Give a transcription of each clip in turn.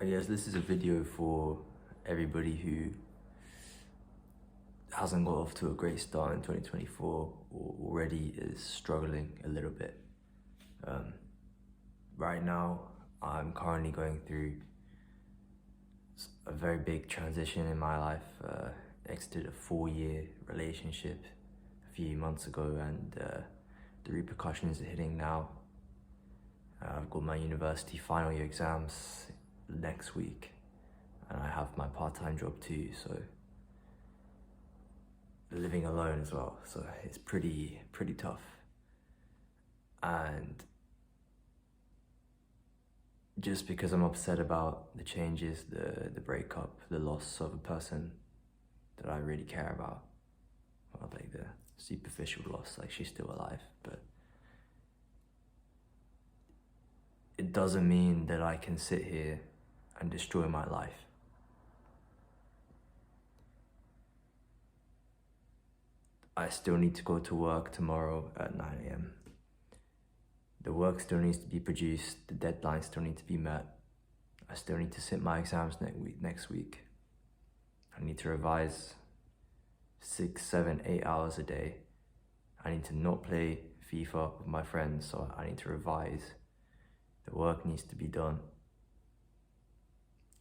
I guess this is a video for everybody who hasn't got off to a great start in 2024 or already is struggling a little bit. Right now, I'm currently going through a very big transition in my life. Exited a 4-year relationship a few months ago, and the repercussions are hitting now. I've got my university final year exams next week, and I have my part-time job too, so living alone as well, so it's pretty tough. And just because I'm upset about the changes, the breakup, the loss of a person that I really care about, or like the superficial loss, like she's still alive, but it doesn't mean that I can sit here and destroy my life. I still need to go to work tomorrow at 9 a.m. The work still needs to be produced, the deadlines still need to be met. I still need to sit my exams next week. I need to revise 6, 7, 8 hours a day. I need to not play FIFA with my friends, so I need to revise. The work needs to be done.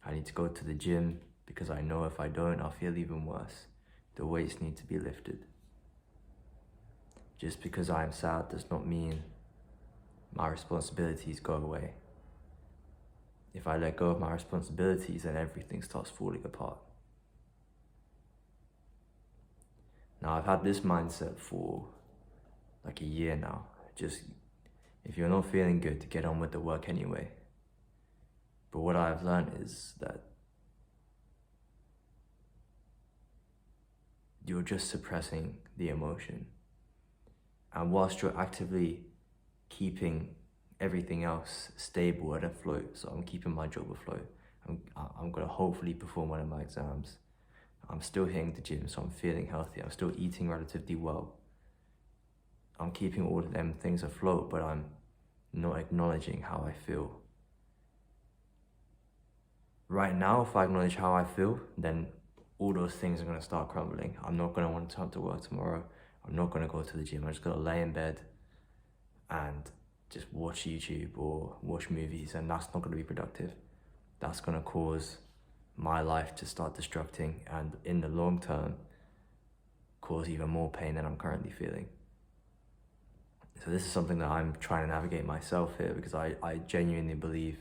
I need to go to the gym because I know if I don't, I'll feel even worse. The weights need to be lifted. Just because I am sad does not mean my responsibilities go away. If I let go of my responsibilities, then everything starts falling apart. Now, I've had this mindset for like a year now. Just, if you're not feeling good, to get on with the work anyway. But what I've learned is that you're just suppressing the emotion. And whilst you're actively keeping everything else stable and afloat, so I'm keeping my job afloat, I'm gonna hopefully perform one of my exams. I'm still hitting the gym, so I'm feeling healthy. I'm still eating relatively well. I'm keeping all of them things afloat, but I'm not acknowledging how I feel. Right now, if I acknowledge how I feel, then all those things are gonna start crumbling. I'm not gonna want to turn to work tomorrow. I'm not gonna go to the gym. I'm just gonna lay in bed and just watch YouTube or watch movies, and that's not gonna be productive. That's gonna cause my life to start destructing, and in the long term, cause even more pain than I'm currently feeling. So this is something that I'm trying to navigate myself here, because I genuinely believe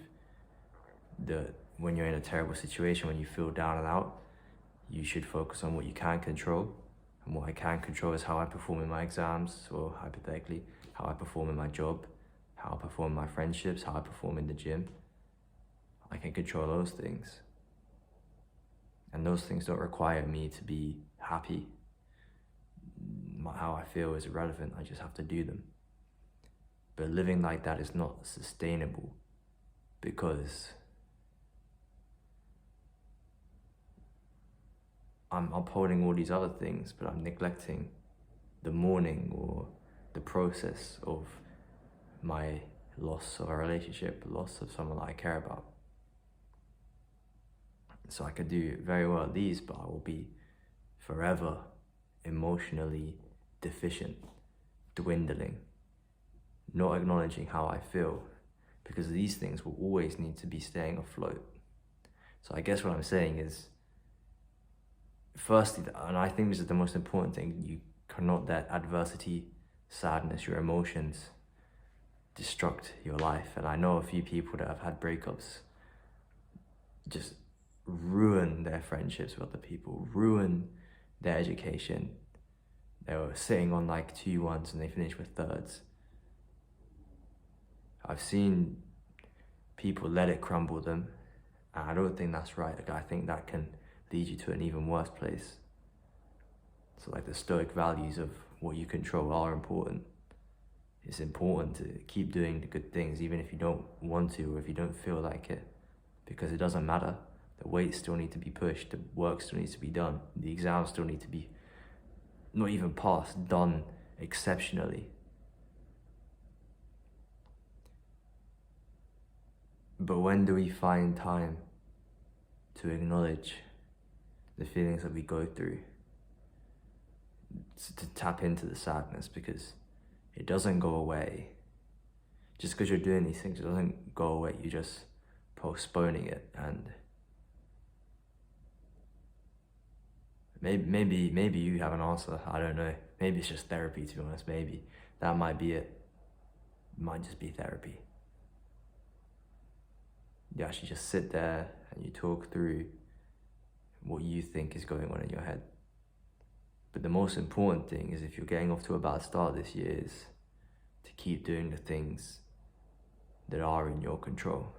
that when you're in a terrible situation, when you feel down and out, you should focus on what you can control. And what I can control is how I perform in my exams, or hypothetically, how I perform in my job, how I perform in my friendships, how I perform in the gym. I can control those things. And those things don't require me to be happy. How I feel is irrelevant, I just have to do them. But living like that is not sustainable, because I'm upholding all these other things, but I'm neglecting the mourning or the process of my loss of a relationship, loss of someone that I care about. So I could do very well at these, but I will be forever emotionally deficient, dwindling, not acknowledging how I feel, because these things will always need to be staying afloat. So I guess what I'm saying is, firstly, and I think this is the most important thing, you cannot let adversity, sadness, your emotions destruct your life. And I know a few people that have had breakups just ruin their friendships with other people, ruin their education. They were sitting on like 2-1s and they finished with 3rds. I've seen people let it crumble them, and I don't think that's right. Like, I think that can lead you to an even worse place. So like the stoic values of what you control are important. It's important to keep doing the good things, even if you don't want to, or if you don't feel like it, because it doesn't matter. The weights still need to be pushed, the work still needs to be done, the exams still need to be, not even passed, done exceptionally. But when do we find time to acknowledge the feelings that we go through, to tap into the sadness, because it doesn't go away. Just because you're doing these things, it doesn't go away. You're just postponing it. And maybe you have an answer. I don't know. Maybe it's just therapy, to be honest. Maybe that might be it. It might just be therapy. You actually just sit there and you talk through what you think is going on in your head. But the most important thing is, if you're getting off to a bad start this year, is to keep doing the things that are in your control.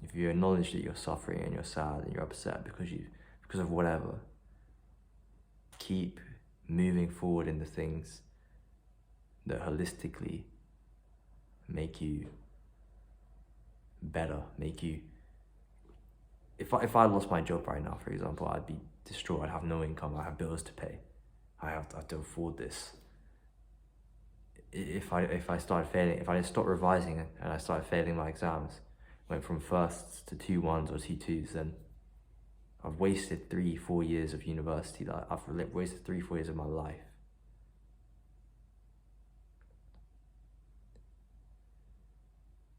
If you acknowledge that you're suffering and you're sad and you're upset because of whatever, keep moving forward in the things that holistically make you better, make you... If I lost my job right now, for example, I'd be distraught. I'd have no income. I have bills to pay. I have to afford this. If I started failing, if I stopped revising and I started failing my exams, went from firsts to 2-1s or 2-2s, then I've wasted 3-4 years of university. I've wasted 3-4 years of my life.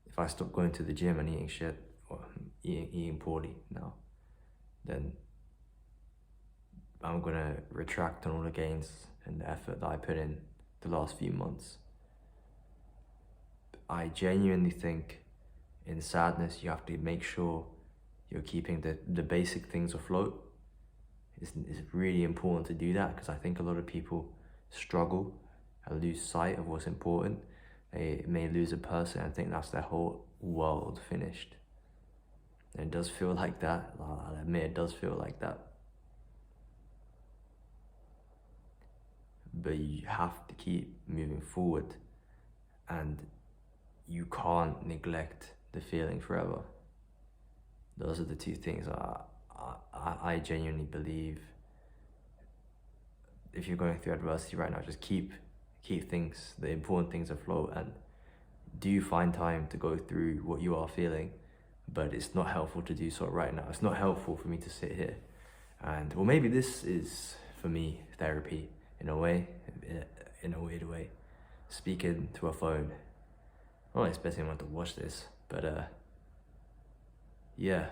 If I stop going to the gym and eating shit, or eating poorly now, then I'm gonna retract on all the gains and the effort that I put in the last few months. I genuinely think in sadness, you have to make sure you're keeping the basic things afloat. It's really important to do that, because I think a lot of people struggle and lose sight of what's important. They may lose a person and think that's their whole world finished. And it does feel like that. I'll admit, it does feel like that. But you have to keep moving forward, and you can't neglect the feeling forever. Those are the two things I genuinely believe. If you're going through adversity right now, just keep things, the important things afloat, and do find time to go through what you are feeling. But it's not helpful to do so right now. It's not helpful for me to sit here and, well, maybe this is for me therapy in a way, in a weird way, speaking to a phone. I'm not expecting anyone to watch this, but yeah.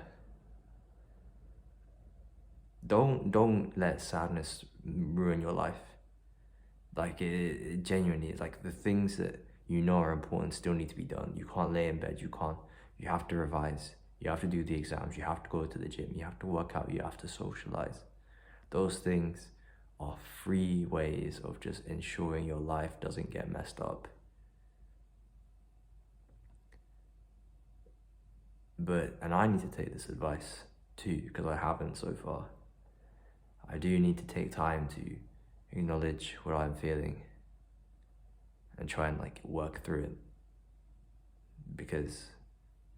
Don't let sadness ruin your life. Like, it genuinely is. Like, the things that you know are important still need to be done. You can't lay in bed. You have to revise. You have to do the exams. You have to go to the gym. You have to work out. You have to socialize. Those things are free ways of just ensuring your life doesn't get messed up. And I need to take this advice too, because I haven't so far. I do need to take time to acknowledge what I'm feeling and try and work through it, because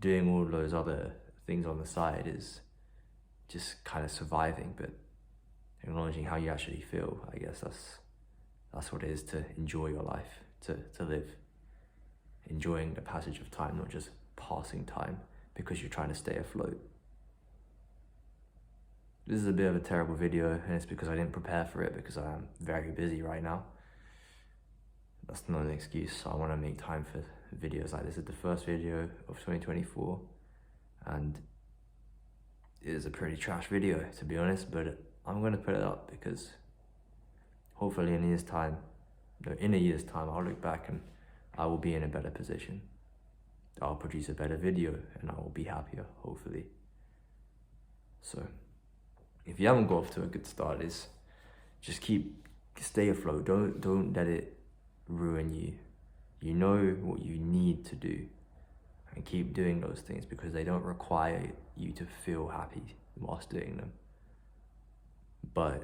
doing all those other things on the side is just kind of surviving, but acknowledging how you actually feel, I guess that's what it is to enjoy your life, to live, enjoying the passage of time, not just passing time because you're trying to stay afloat. This is a bit of a terrible video, and it's because I didn't prepare for it, because I am very busy right now. That's not an excuse. I want to make time for videos like this. It's the first video of 2024, and it is a pretty trash video, to be honest, but I'm going to put it up because hopefully in a year's time, I'll look back and I will be in a better position. I'll produce a better video and I will be happier, hopefully. So if you haven't got off to a good start, just stay afloat. Don't let it ruin you. You know what you need to do, and keep doing those things, because they don't require you to feel happy whilst doing them. But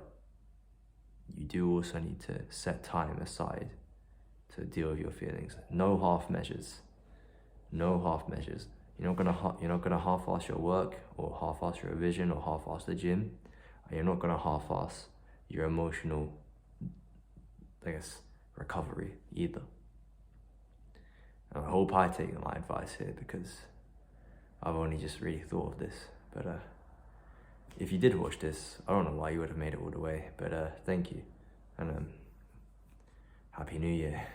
you do also need to set time aside to deal with your feelings. No half measures. No half measures. You're not gonna half-ass your work, or half-ass your revision, or half-ass the gym. And you're not gonna half-ass your emotional, recovery either. And I hope I take my advice here, because I've only just really thought of this. But if you did watch this, I don't know why you would have made it all the way, but thank you, and Happy New Year.